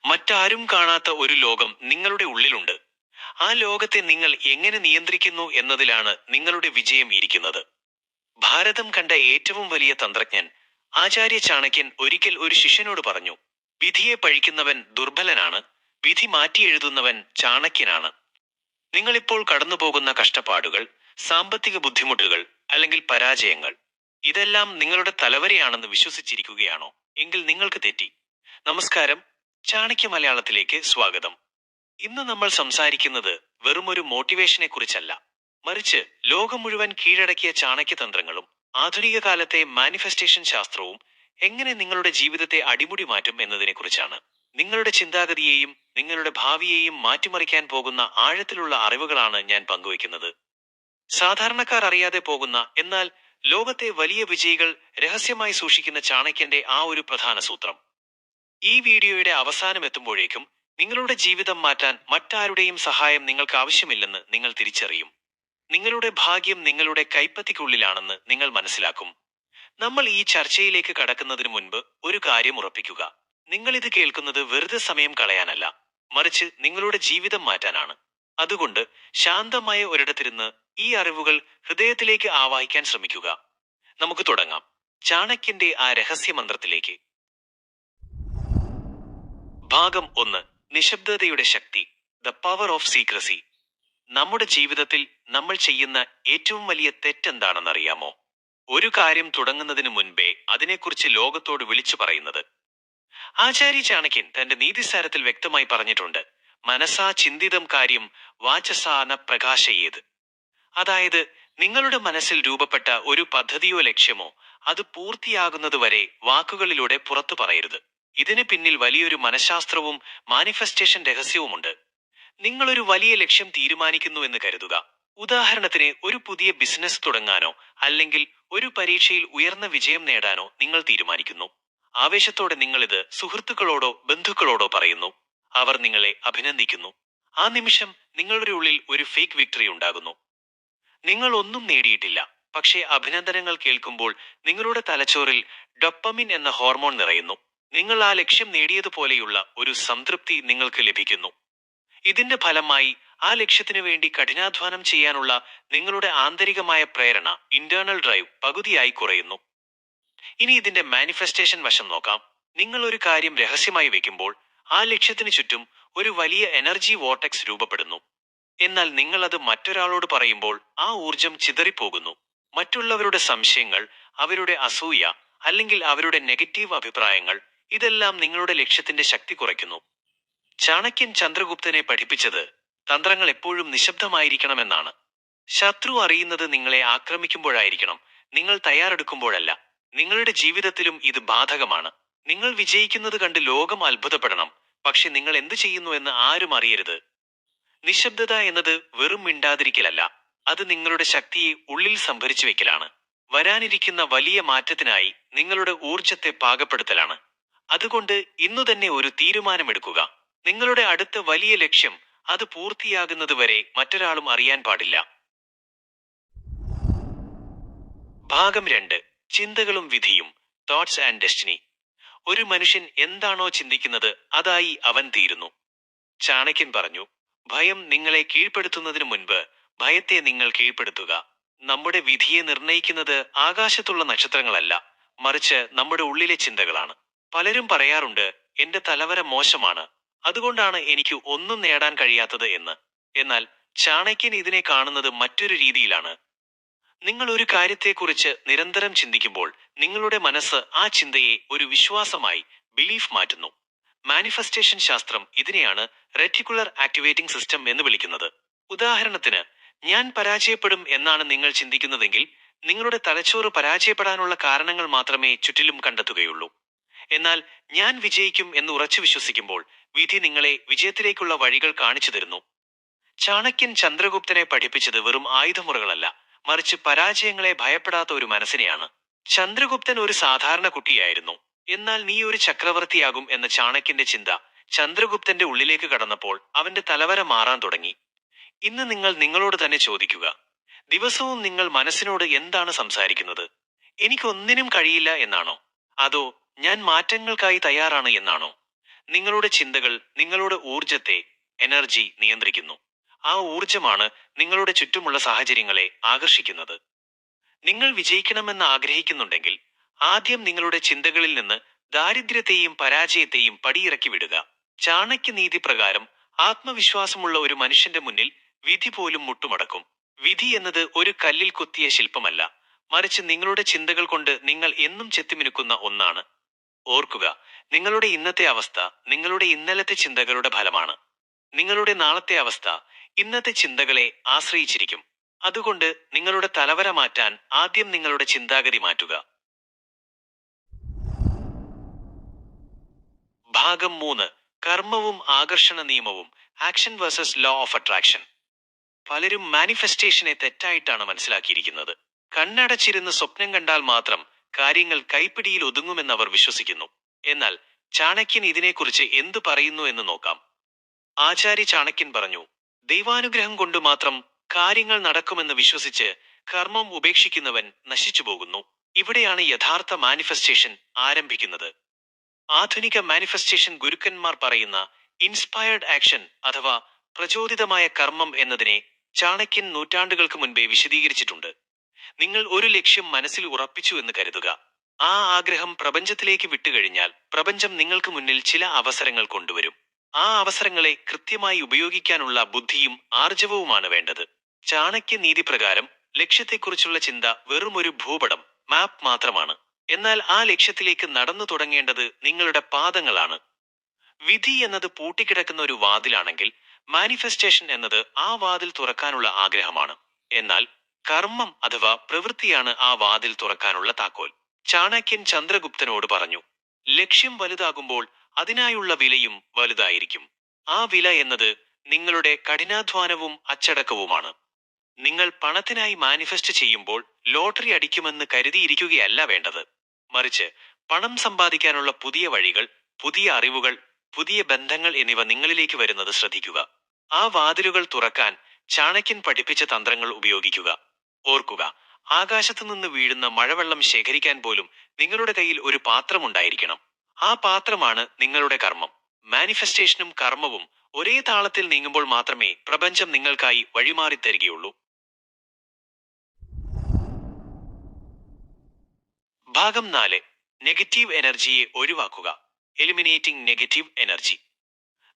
മറ്റാരും കാണാത്ത ഒരു ലോകം നിങ്ങളുടെ ഉള്ളിലുണ്ട്. ആ ലോകത്തെ നിങ്ങൾ എങ്ങനെ നിയന്ത്രിക്കുന്നു എന്നതിലാണ് നിങ്ങളുടെ വിജയം ഇരിക്കുന്നത്. ഭാരതം കണ്ട ഏറ്റവും വലിയ തന്ത്രജ്ഞൻ ആചാര്യ ചാണക്യൻ ഒരിക്കൽ ഒരു ശിഷ്യനോട് പറഞ്ഞു, വിധിയെ പഴിക്കുന്നവൻ ദുർബലനാണ്, വിധി മാറ്റിയെഴുതുന്നവൻ ചാണക്യനാണ്. നിങ്ങളിപ്പോൾ കടന്നുപോകുന്ന കഷ്ടപ്പാടുകൾ, സാമ്പത്തിക ബുദ്ധിമുട്ടുകൾ അല്ലെങ്കിൽ പരാജയങ്ങൾ, ഇതെല്ലാം നിങ്ങളുടെ തലവരെയാണെന്ന് വിശ്വസിച്ചിരിക്കുകയാണോ? എങ്കിൽ നിങ്ങൾക്ക് തെറ്റി. നമസ്കാരം, ചാണക്യ മലയാളത്തിലേക്ക് സ്വാഗതം. ഇന്ന് നമ്മൾ സംസാരിക്കുന്നത് വെറുമൊരു മോട്ടിവേഷനെ കുറിച്ചല്ല, മറിച്ച് ലോകം മുഴുവൻ കീഴടക്കിയ ചാണക്യതന്ത്രങ്ങളും ആധുനിക കാലത്തെ മാനിഫെസ്റ്റേഷൻ ശാസ്ത്രവും എങ്ങനെ നിങ്ങളുടെ ജീവിതത്തെ അടിമുടി മാറ്റും എന്നതിനെക്കുറിച്ചാണ്. നിങ്ങളുടെ ചിന്താഗതിയെയും നിങ്ങളുടെ ഭാവിയെയും മാറ്റിമറിക്കാൻ പോകുന്ന ആഴത്തിലുള്ള അറിവുകളാണ് ഞാൻ പങ്കുവയ്ക്കുന്നത്. സാധാരണക്കാർ അറിയാതെ പോകുന്ന, എന്നാൽ ലോകത്തെ വലിയ വിജയികൾ രഹസ്യമായി സൂക്ഷിക്കുന്ന ചാണക്യന്റെ ആ ഒരു പ്രധാന സൂത്രം. ഈ വീഡിയോയുടെ അവസാനം എത്തുമ്പോഴേക്കും നിങ്ങളുടെ ജീവിതം മാറ്റാൻ മറ്റാരുടെയും സഹായം നിങ്ങൾക്ക് ആവശ്യമില്ലെന്ന് നിങ്ങൾ തിരിച്ചറിയും. നിങ്ങളുടെ ഭാഗ്യം നിങ്ങളുടെ കൈപ്പത്തിക്കുള്ളിലാണെന്ന് നിങ്ങൾ മനസ്സിലാക്കും. നമ്മൾ ഈ ചർച്ചയിലേക്ക് കടക്കുന്നതിന് മുൻപ് ഒരു കാര്യം ഉറപ്പിക്കുക. നിങ്ങൾ ഇത് കേൾക്കുന്നത് വെറുതെ സമയം കളയാനല്ല, മറിച്ച് നിങ്ങളുടെ ജീവിതം മാറ്റാനാണ്. അതുകൊണ്ട് ശാന്തമായ ഒരിടത്തിരുന്ന് ഈ അറിവുകൾ ഹൃദയത്തിലേക്ക് ആവാഹിക്കാൻ ശ്രമിക്കുക. നമുക്ക് തുടങ്ങാം. ചാണക്യന്റെ ആ രഹസ്യമന്ത്രത്തിലേക്ക്. ഭാഗം 1. നിശബ്ദതയുടെ ശക്തി, ദ പവർ ഓഫ് സീക്രസി. നമ്മുടെ ജീവിതത്തിൽ നമ്മൾ ചെയ്യുന്ന ഏറ്റവും വലിയ തെറ്റെന്താണെന്നറിയാമോ? ഒരു കാര്യം തുടങ്ങുന്നതിന് മുൻപേ അതിനെക്കുറിച്ച് ലോകത്തോട് വിളിച്ചു പറയുന്നത്. ആചാര്യ ചാണക്യൻ തന്റെ നീതിസാരത്തിൽ വ്യക്തമായി പറഞ്ഞിട്ടുണ്ട്, മനസാ ചിന്തിതം കാര്യം വാചസാന പ്രകാശയേത്. അതായത്, നിങ്ങളുടെ മനസ്സിൽ രൂപപ്പെട്ട ഒരു പദ്ധതിയോ ലക്ഷ്യമോ അത് പൂർത്തിയാകുന്നതുവരെ വാക്കുകളിലൂടെ പുറത്തു പറയരുത്. ഇതിന് പിന്നിൽ വലിയൊരു മനഃശാസ്ത്രവും മാനിഫെസ്റ്റേഷൻ രഹസ്യവുമുണ്ട്. നിങ്ങളൊരു വലിയ ലക്ഷ്യം തീരുമാനിക്കുന്നു എന്ന് കരുതുക. ഉദാഹരണത്തിന്, ഒരു പുതിയ ബിസിനസ് തുടങ്ങാനോ അല്ലെങ്കിൽ ഒരു പരീക്ഷയിൽ ഉയർന്ന വിജയം നേടാനോ നിങ്ങൾ തീരുമാനിക്കുന്നു. ആവേശത്തോടെ നിങ്ങളിത് സുഹൃത്തുക്കളോടോ ബന്ധുക്കളോടോ പറയുന്നു. അവർ നിങ്ങളെ അഭിനന്ദിക്കുന്നു. ആ നിമിഷം നിങ്ങളുടെ ഉള്ളിൽ ഒരു ഫേക്ക് വിക്ടറി ഉണ്ടാകുന്നു. നിങ്ങൾ ഒന്നും നേടിയിട്ടില്ല, പക്ഷേ അഭിനന്ദനങ്ങൾ കേൾക്കുമ്പോൾ നിങ്ങളുടെ തലച്ചോറിൽ ഡൊപ്പമിൻ എന്ന ഹോർമോൺ നിറയുന്നു. നിങ്ങൾ ആ ലക്ഷ്യം നേടിയതുപോലെയുള്ള ഒരു സംതൃപ്തി നിങ്ങൾക്ക് ലഭിക്കുന്നു. ഇതിന്റെ ഫലമായി ആ ലക്ഷ്യത്തിനു വേണ്ടി കഠിനാധ്വാനം ചെയ്യാനുള്ള നിങ്ങളുടെ ആന്തരികമായ പ്രേരണ, ഇന്റേണൽ ഡ്രൈവ്, പകുതിയായി കുറയുന്നു. ഇനി ഇതിന്റെ മാനിഫെസ്റ്റേഷൻ വശം നോക്കാം. നിങ്ങൾ ഒരു കാര്യം രഹസ്യമായി വെക്കുമ്പോൾ ആ ലക്ഷ്യത്തിന് ചുറ്റും ഒരു വലിയ എനർജി വോർട്ടെക്സ് രൂപപ്പെടുന്നു. എന്നാൽ നിങ്ങൾ അത് മറ്റൊരാളോട് പറയുമ്പോൾ ആ ഊർജം ചിതറിപ്പോകുന്നു. മറ്റുള്ളവരുടെ സംശയങ്ങൾ, അവരുടെ അസൂയ അല്ലെങ്കിൽ അവരുടെ നെഗറ്റീവ് അഭിപ്രായങ്ങൾ, ഇതെല്ലാം നിങ്ങളുടെ ലക്ഷ്യത്തിന്റെ ശക്തി കുറയ്ക്കുന്നു. ചാണക്യൻ ചന്ദ്രഗുപ്തനെ പഠിപ്പിച്ചത് തന്ത്രങ്ങൾ എപ്പോഴും നിശബ്ദമായിരിക്കണമെന്നാണ്. ശത്രു അറിയുന്നത് നിങ്ങളെ ആക്രമിക്കുമ്പോഴായിരിക്കണം, നിങ്ങൾ തയ്യാറെടുക്കുമ്പോഴല്ല. നിങ്ങളുടെ ജീവിതത്തിലും ഇത് ബാധകമാണ്. നിങ്ങൾ വിജയിക്കുന്നത് കണ്ട് ലോകം അത്ഭുതപ്പെടണം, പക്ഷെ നിങ്ങൾ എന്ത് ചെയ്യുന്നു എന്ന് ആരും അറിയരുത്. നിശബ്ദത എന്നത് വെറും മിണ്ടാതിരിക്കലല്ല, അത് നിങ്ങളുടെ ശക്തിയെ ഉള്ളിൽ സംഭരിച്ചു വെക്കലാണ്. വരാനിരിക്കുന്ന വലിയ മാറ്റത്തിനായി നിങ്ങളുടെ ഊർജത്തെ പാകപ്പെടുത്തലാണ്. അതുകൊണ്ട് ഇന്നു തന്നെ ഒരു തീരുമാനമെടുക്കുക. നിങ്ങളുടെ അടുത്ത വലിയ ലക്ഷ്യം അത് പൂർത്തിയാകുന്നതുവരെ മറ്റൊരാളും അറിയാൻ പാടില്ല. ഭാഗം 2. ചിന്തകളും വിധിയും, തോട്ട്സ് ആൻഡ് ഡെസ്റ്റിനി. ഒരു മനുഷ്യൻ എന്താണോ ചിന്തിക്കുന്നത് അതായി അവൻ തീരുന്നു. ചാണക്യൻ പറഞ്ഞു, ഭയം നിങ്ങളെ കീഴ്പ്പെടുത്തുന്നതിന് മുൻപ് ഭയത്തെ നിങ്ങൾ കീഴ്പ്പെടുത്തുക. നമ്മുടെ വിധിയെ നിർണയിക്കുന്നത് ആകാശത്തുള്ള നക്ഷത്രങ്ങളല്ല, മറിച്ച് നമ്മുടെ ഉള്ളിലെ ചിന്തകളാണ്. പലരും പറയാറുണ്ട്, എന്റെ തലവര മോശമാണ്, അതുകൊണ്ടാണ് എനിക്ക് ഒന്നും നേടാൻ കഴിയാത്തത് എന്ന്. എന്നാൽ ചാണക്യൻ ഇതിനെ കാണുന്നത് മറ്റൊരു രീതിയിലാണ്. നിങ്ങൾ ഒരു കാര്യത്തെക്കുറിച്ച് നിരന്തരം ചിന്തിക്കുമ്പോൾ നിങ്ങളുടെ മനസ്സ് ആ ചിന്തയെ ഒരു വിശ്വാസമായി, ബിലീഫ്, മാറ്റുന്നു. മാനിഫെസ്റ്റേഷൻ ശാസ്ത്രം ഇതിനെയാണ് റെറ്റിക്കുലർ ആക്ടിവേറ്റിംഗ് സിസ്റ്റം എന്ന് വിളിക്കുന്നത്. ഉദാഹരണത്തിന്, ഞാൻ പരാജയപ്പെടും എന്നാണ് നിങ്ങൾ ചിന്തിക്കുന്നതെങ്കിൽ നിങ്ങളുടെ തലച്ചോറ് പരാജയപ്പെടാനുള്ള കാരണങ്ങൾ മാത്രമേ ചുറ്റിലും കണ്ടെത്തുകയുള്ളൂ. എന്നാൽ ഞാൻ വിജയിക്കും എന്ന് ഉറച്ചു വിശ്വസിക്കുമ്പോൾ വിധി നിങ്ങളെ വിജയത്തിലേക്കുള്ള വഴികൾ കാണിച്ചു തരുന്നു. ചാണക്യൻ ചന്ദ്രഗുപ്തനെ പഠിപ്പിച്ചത് വെറും ആയുധമുറകളല്ല, മറിച്ച് പരാജയങ്ങളെ ഭയപ്പെടാത്ത ഒരു മനസ്സിനെയാണ്. ചന്ദ്രഗുപ്തൻ ഒരു സാധാരണ കുട്ടിയായിരുന്നു. എന്നാൽ നീ ഒരു ചക്രവർത്തിയാകും എന്ന ചാണക്യന്റെ ചിന്ത ചന്ദ്രഗുപ്തന്റെ ഉള്ളിലേക്ക് കടന്നപ്പോൾ അവന്റെ തലവര മാറാൻ തുടങ്ങി. ഇന്ന് നിങ്ങൾ നിങ്ങളോട് തന്നെ ചോദിക്കുക, ദിവസവും നിങ്ങൾ മനസ്സിനോട് എന്താണ് സംസാരിക്കുന്നത്? എനിക്കൊന്നിനും കഴിയില്ല എന്നാണോ? അതോ ഞാൻ മാറ്റങ്ങൾക്കായി തയ്യാറാണ് എന്നാണോ? നിങ്ങളുടെ ചിന്തകൾ നിങ്ങളുടെ ഊർജത്തെ, എനർജി നിയന്ത്രിക്കുന്നു. ആ ഊർജമാണ് നിങ്ങളുടെ ചുറ്റുമുള്ള സാഹചര്യങ്ങളെ ആകർഷിക്കുന്നത്. നിങ്ങൾ വിജയിക്കണമെന്ന് ആഗ്രഹിക്കുന്നുണ്ടെങ്കിൽ ആദ്യം നിങ്ങളുടെ ചിന്തകളിൽ നിന്ന് ദാരിദ്ര്യത്തെയും പരാജയത്തെയും പടിയിറക്കി വിടുക. ചാണക്യനീതി പ്രകാരം ആത്മവിശ്വാസമുള്ള ഒരു മനുഷ്യന്റെ മുന്നിൽ വിധി പോലും മുട്ടുമടക്കും. വിധി എന്നത് ഒരു കല്ലിൽ കൊത്തിയ ശില്പമല്ല, മറിച്ച് നിങ്ങളുടെ ചിന്തകൾ കൊണ്ട് നിങ്ങൾ എന്നും ചെത്തിമിനുക്കുന്ന ഒന്നാണ്. ഓർക്കുക, നിങ്ങളുടെ ഇന്നത്തെ അവസ്ഥ നിങ്ങളുടെ ഇന്നലത്തെ ചിന്തകളുടെ ഫലമാണ്. നിങ്ങളുടെ നാളത്തെ അവസ്ഥ ഇന്നത്തെ ചിന്തകളെ ആശ്രയിച്ചിരിക്കും. അതുകൊണ്ട് നിങ്ങളുടെ തലവര മാറ്റാൻ ആദ്യം നിങ്ങളുടെ ചിന്താഗതി മാറ്റുക. ഭാഗം 3. കർമ്മവും ആകർഷണ നിയമവും. Action versus law of attraction. പലരും മാനിഫെസ്റ്റേഷനെ തെറ്റായിട്ടാണ് മനസ്സിലാക്കിയിരിക്കുന്നത്. കണ്ണടച്ചിരുന്ന് സ്വപ്നം കണ്ടാൽ മാത്രം കാര്യങ്ങൾ കൈപ്പിടിയിൽ ഒതുങ്ങുമെന്ന് അവർ വിശ്വസിക്കുന്നു. എന്നാൽ ചാണക്യൻ ഇതിനെക്കുറിച്ച് എന്തു പറയുന്നു എന്ന് നോക്കാം. ആചാര്യ ചാണക്യൻ പറഞ്ഞു, ദൈവാനുഗ്രഹം കൊണ്ട് മാത്രം കാര്യങ്ങൾ നടക്കുമെന്ന് വിശ്വസിച്ച് കർമ്മം ഉപേക്ഷിക്കുന്നവൻ നശിച്ചു പോകുന്നു. ഇവിടെയാണ് യഥാർത്ഥ മാനിഫെസ്റ്റേഷൻ ആരംഭിക്കുന്നത്. ആധുനിക മാനിഫെസ്റ്റേഷൻ ഗുരുക്കന്മാർ പറയുന്ന ഇൻസ്പയർഡ് ആക്ഷൻ അഥവാ പ്രചോദിതമായ കർമ്മം എന്നതിനെ ചാണക്യൻ നൂറ്റാണ്ടുകൾക്ക് മുൻപേ വിശദീകരിച്ചിട്ടുണ്ട്. നിങ്ങൾ ഒരു ലക്ഷ്യം മനസ്സിൽ ഉറപ്പിച്ചു എന്ന് കരുതുക. ആ ആഗ്രഹം പ്രപഞ്ചത്തിലേക്ക് വിട്ടുകഴിഞ്ഞാൽ പ്രപഞ്ചം നിങ്ങൾക്ക് മുന്നിൽ ചില അവസരങ്ങൾ കൊണ്ടുവരും. ആ അവസരങ്ങളെ കൃത്യമായി ഉപയോഗിക്കാനുള്ള ബുദ്ധിയും ആർജവവുമാണ് വേണ്ടത്. ചാണക്യ നീതി പ്രകാരം ലക്ഷ്യത്തെക്കുറിച്ചുള്ള ചിന്ത വെറും ഒരു ഭൂപടം, മാപ്പ് മാത്രമാണ്. എന്നാൽ ആ ലക്ഷ്യത്തിലേക്ക് നടന്നു തുടങ്ങേണ്ടത് നിങ്ങളുടെ പാദങ്ങളാണ്. വിധി എന്നത് പൂട്ടിക്കിടക്കുന്ന ഒരു വാതിലാണെങ്കിൽ മാനിഫെസ്റ്റേഷൻ എന്നത് ആ വാതിൽ തുറക്കാനുള്ള ആഗ്രഹമാണ്. എന്നാൽ കർമ്മം അഥവാ പ്രവൃത്തിയാണ് ആ വാതിൽ തുറക്കാനുള്ള താക്കോൽ. ചാണക്യൻ ചന്ദ്രഗുപ്തനോട് പറഞ്ഞു, ലക്ഷ്യം വലുതാകുമ്പോൾ അതിനായുള്ള വിലയും വലുതായിരിക്കും. ആ വില എന്നത് നിങ്ങളുടെ കഠിനാധ്വാനവും അച്ചടക്കവുമാണ്. നിങ്ങൾ പണത്തിനായി മാനിഫെസ്റ്റ് ചെയ്യുമ്പോൾ ലോട്ടറി അടിക്കുമെന്ന് കരുതിയിരിക്കുകയല്ല വേണ്ടത്. മറിച്ച് പണം സമ്പാദിക്കാനുള്ള പുതിയ വഴികൾ, പുതിയ അറിവുകൾ, പുതിയ ബന്ധങ്ങൾ എന്നിവ നിങ്ങളിലേക്ക് വരുന്നത് ശ്രദ്ധിക്കുക. ആ വാതിലുകൾ തുറക്കാൻ ചാണക്യൻ പഠിപ്പിച്ച തന്ത്രങ്ങൾ ഉപയോഗിക്കുക. ഓർക്കുക, ആകാശത്തു നിന്ന് വീഴുന്ന മഴവെള്ളം ശേഖരിക്കാൻ പോലും നിങ്ങളുടെ കയ്യിൽ ഒരു പാത്രമുണ്ടായിരിക്കണം. ആ പാത്രമാണ് നിങ്ങളുടെ കർമ്മം. മാനിഫെസ്റ്റേഷനും കർമ്മവും ഒരേ താളത്തിൽ നീങ്ങുമ്പോൾ മാത്രമേ പ്രപഞ്ചം നിങ്ങൾക്കായി വഴിമാറി തരികയുള്ളൂ. ഭാഗം 4. നെഗറ്റീവ് എനർജിയെ ഒഴിവാക്കുക. Eliminating negative energy.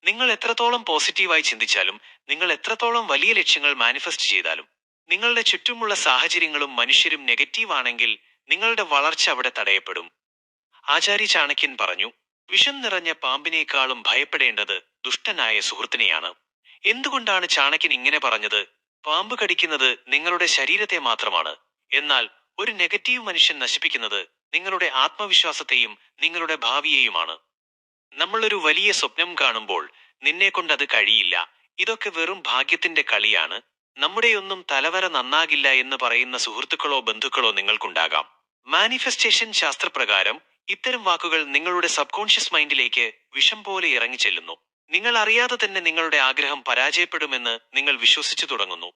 നിങ്ങൾ എത്രത്തോളം പോസിറ്റീവായി ചിന്തിച്ചാലും, നിങ്ങൾ എത്രത്തോളം വലിയ ലക്ഷ്യങ്ങൾ മാനിഫെസ്റ്റ് ചെയ്താലും, നിങ്ങളുടെ ചുറ്റുമുള്ള സാഹചര്യങ്ങളും മനുഷ്യരും നെഗറ്റീവ് ആണെങ്കിൽ നിങ്ങളുടെ വളർച്ച അവിടെ തടയപ്പെടും. ആചാര്യ ചാണക്യൻ പറഞ്ഞു, വിഷം നിറഞ്ഞ പാമ്പിനേക്കാളും ഭയപ്പെടേണ്ടത് ദുഷ്ടനായ സുഹൃത്തിനെയാണ്. എന്തുകൊണ്ടാണ് ചാണക്യൻ ഇങ്ങനെ പറഞ്ഞത്? പാമ്പ് കടിക്കുന്നത് നിങ്ങളുടെ ശരീരത്തെ മാത്രമാണ്. എന്നാൽ ഒരു നെഗറ്റീവ് മനുഷ്യൻ നശിപ്പിക്കുന്നത് നിങ്ങളുടെ ആത്മവിശ്വാസത്തെയും നിങ്ങളുടെ ഭാവിയെയുമാണ്. നമ്മളൊരു വലിയ സ്വപ്നം കാണുമ്പോൾ നിന്നെ കൊണ്ടത് കഴിയില്ല, ഇതൊക്കെ വെറും ഭാഗ്യത്തിന്റെ കളിയാണ്, നമ്മുടെയൊന്നും തലവര നന്നാകില്ല എന്ന് പറയുന്ന സുഹൃത്തുക്കളോ ബന്ധുക്കളോ നിങ്ങൾക്കുണ്ടാകാം. മാനിഫെസ്റ്റേഷൻ ശാസ്ത്രപ്രകാരം ഇത്തരം വാക്കുകൾ നിങ്ങളുടെ സബ്കോൺഷ്യസ് മൈൻഡിലേക്ക് വിഷം പോലെ ഇറങ്ങിച്ചെല്ലുന്നു. നിങ്ങൾ അറിയാതെ തന്നെ നിങ്ങളുടെ ആഗ്രഹം പരാജയപ്പെടുമെന്ന് നിങ്ങൾ വിശ്വസിച്ചു തുടങ്ങുന്നു.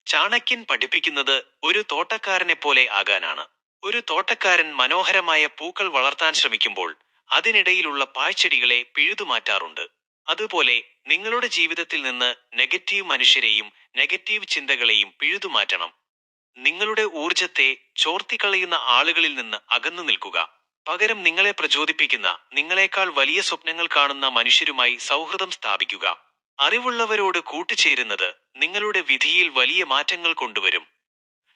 ചാണക്യൻ പഠിപ്പിക്കുന്നത് ഒരു തോട്ടക്കാരനെ പോലെ ആകാനാണ്. ഒരു തോട്ടക്കാരൻ മനോഹരമായ പൂക്കൾ വളർത്താൻ ശ്രമിക്കുമ്പോൾ അതിനിടയിലുള്ള പാഴ്ചെടികളെ പിഴുതുമാറ്റാറുണ്ട്. അതുപോലെ നിങ്ങളുടെ ജീവിതത്തിൽ നിന്ന് നെഗറ്റീവ് മനുഷ്യരെയും നെഗറ്റീവ് ചിന്തകളെയും പിഴുതുമാറ്റണം. നിങ്ങളുടെ ഊർജത്തെ ചോർത്തിക്കളയുന്ന ആളുകളിൽ നിന്ന് അകന്നു നിൽക്കുക. പകരം നിങ്ങളെ പ്രചോദിപ്പിക്കുന്ന, നിങ്ങളെക്കാൾ വലിയ സ്വപ്നങ്ങൾ കാണുന്ന മനുഷ്യരുമായി സൗഹൃദം സ്ഥാപിക്കുക. അറിവുള്ളവരോട് കൂട്ടുചേരുന്നത് നിങ്ങളുടെ വിധിയിൽ വലിയ മാറ്റങ്ങൾ കൊണ്ടുവരും.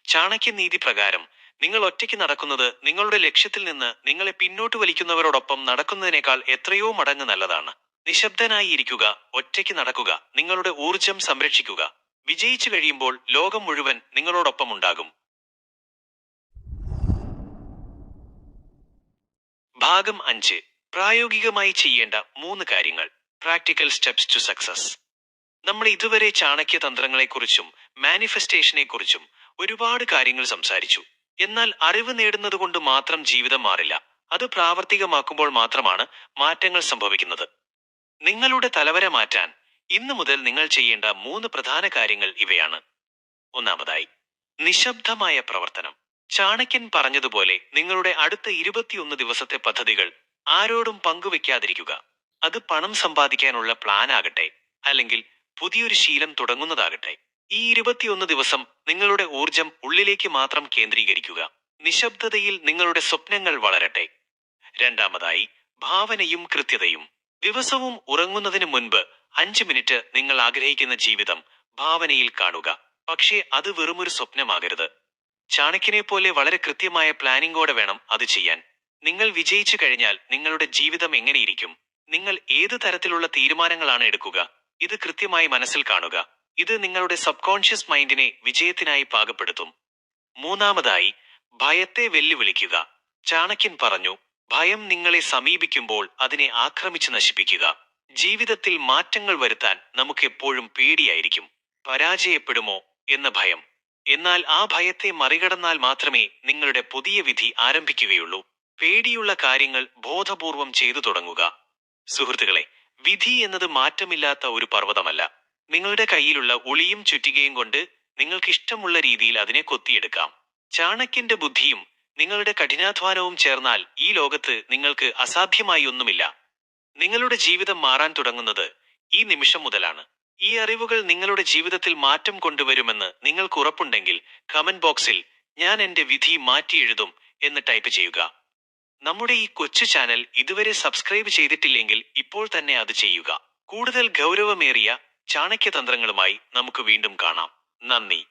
ചാണക്യനീതി പ്രകാരം നിങ്ങൾ ഒറ്റയ്ക്ക് നടക്കുന്നത് നിങ്ങളുടെ ലക്ഷ്യത്തിൽ നിന്ന് നിങ്ങളെ പിന്നോട്ട് വലിക്കുന്നവരോടൊപ്പം നടക്കുന്നതിനേക്കാൾ എത്രയോ മടങ്ങ് നല്ലതാണ്. നിശബ്ദനായി ഇരിക്കുക, ഒറ്റയ്ക്ക് നടക്കുക, നിങ്ങളുടെ ഊർജം സംരക്ഷിക്കുക. വിജയിച്ചു കഴിയുമ്പോൾ ലോകം മുഴുവൻ നിങ്ങളോടൊപ്പം ഉണ്ടാകും. ഭാഗം 5. പ്രായോഗികമായി ചെയ്യേണ്ട 3 കാര്യങ്ങൾ. Practical steps to success. നമ്മൾ ഇതുവരെ ചാണക്യ തന്ത്രങ്ങളെക്കുറിച്ചും മാനിഫെസ്റ്റേഷനെക്കുറിച്ചും ഒരുപാട് കാര്യങ്ങൾ സംസാരിച്ചു. എന്നാൽ അറിവ് നേടുന്നതുകൊണ്ട് മാത്രം ജീവിതം മാറില്ല. അത് പ്രാവർത്തികമാക്കുമ്പോൾ മാത്രമാണ് മാറ്റങ്ങൾ സംഭവിക്കുന്നത്. നിങ്ങളുടെ തലവര മാറ്റാൻ ഇന്നു മുതൽ നിങ്ങൾ ചെയ്യേണ്ട 3 പ്രധാന കാര്യങ്ങൾ ഇവയാണ്. ഒന്നാമതായി, നിശബ്ദമായ പ്രവർത്തനം. ചാണക്യൻ പറഞ്ഞതുപോലെ നിങ്ങളുടെ അടുത്ത 21 ദിവസത്തെ പദ്ധതികൾ ആരോടും പങ്കുവെക്കാതിരിക്കുക. അത് പണം സമ്പാദിക്കാനുള്ള പ്ലാൻ ആകട്ടെ, അല്ലെങ്കിൽ പുതിയൊരു ശീലം തുടങ്ങുന്നതാകട്ടെ. ഈ 21 ദിവസം നിങ്ങളുടെ ഊർജം ഉള്ളിലേക്ക് മാത്രം കേന്ദ്രീകരിക്കുക. നിശബ്ദതയിൽ നിങ്ങളുടെ സ്വപ്നങ്ങൾ വളരട്ടെ. രണ്ടാമതായി, ഭാവനയും കൃത്യതയും. ദിവസവും ഉറങ്ങുന്നതിന് മുൻപ് 5 മിനിറ്റ് നിങ്ങൾ ആഗ്രഹിക്കുന്ന ജീവിതം ഭാവനയിൽ കാണുക. പക്ഷേ അത് വെറുമൊരു സ്വപ്നമാകരുത്. ചാണക്യനെ പോലെ വളരെ കൃത്യമായ പ്ലാനിങ്ങോടെ വേണം അത് ചെയ്യാൻ. നിങ്ങൾ വിജയിച്ചു കഴിഞ്ഞാൽ നിങ്ങളുടെ ജീവിതം എങ്ങനെയിരിക്കും? നിങ്ങൾ ഏത് തരത്തിലുള്ള തീരുമാനങ്ങളാണ് എടുക്കുക? ഇത് കൃത്യമായി മനസ്സിൽ കാണുക. ഇത് നിങ്ങളുടെ സബ് കോൺഷ്യസ് മൈൻഡിനെ വിജയത്തിനായി പാകപ്പെടുത്തും. മൂന്നാമതായി, ഭയത്തെ വെല്ലുവിളിക്കുക. ചാണക്യൻ പറഞ്ഞു, ഭയം നിങ്ങളെ സമീപിക്കുമ്പോൾ അതിനെ ആക്രമിച്ച് നശിപ്പിക്കുക. ജീവിതത്തിൽ മാറ്റങ്ങൾ വരുത്താൻ നമുക്ക് എപ്പോഴും പേടിയായിരിക്കും. പരാജയപ്പെടുമോ എന്ന ഭയം. എന്നാൽ ആ ഭയത്തെ മറികടന്നാൽ മാത്രമേ നിങ്ങളുടെ പുതിയ വിധി ആരംഭിക്കുകയുള്ളൂ. പേടിയുള്ള കാര്യങ്ങൾ ബോധപൂർവം ചെയ്തു തുടങ്ങുക. സുഹൃത്തുക്കളെ, വിധി എന്നത് മാറ്റമില്ലാത്ത ഒരു പർവ്വതമല്ല. നിങ്ങളുടെ കയ്യിലുള്ള ഉളിയും ചുറ്റികയും കൊണ്ട് നിങ്ങൾക്ക് ഇഷ്ടമുള്ള രീതിയിൽ അതിനെ കൊത്തിയെടുക്കാം. ചാണക്യന്റെ ബുദ്ധിയും നിങ്ങളുടെ കഠിനാധ്വാനവും ചേർന്നാൽ ഈ ലോകത്ത് നിങ്ങൾക്ക് അസാധ്യമായി ഒന്നുമില്ല. നിങ്ങളുടെ ജീവിതം മാറാൻ തുടങ്ങുന്നത് ഈ നിമിഷം മുതലാണ്. ഈ അറിവുകൾ നിങ്ങളുടെ ജീവിതത്തിൽ മാറ്റം കൊണ്ടുവരുമെന്ന് നിങ്ങൾക്ക് ഉറപ്പുണ്ടെങ്കിൽ കമന്റ് ബോക്സിൽ "ഞാൻ എന്റെ വിധി മാറ്റി എഴുതും" എന്ന് ടൈപ്പ് ചെയ്യുക. നമ്മുടെ ഈ കൊച്ചു ചാനൽ ഇതുവരെ സബ്സ്ക്രൈബ് ചെയ്തിട്ടില്ലെങ്കിൽ ഇപ്പോൾ തന്നെ അത് ചെയ്യുക. കൂടുതൽ ഗൗരവമേറിയ ചാണക്യതന്ത്രങ്ങളുമായി നമുക്ക് വീണ്ടും കാണാം. നന്ദി.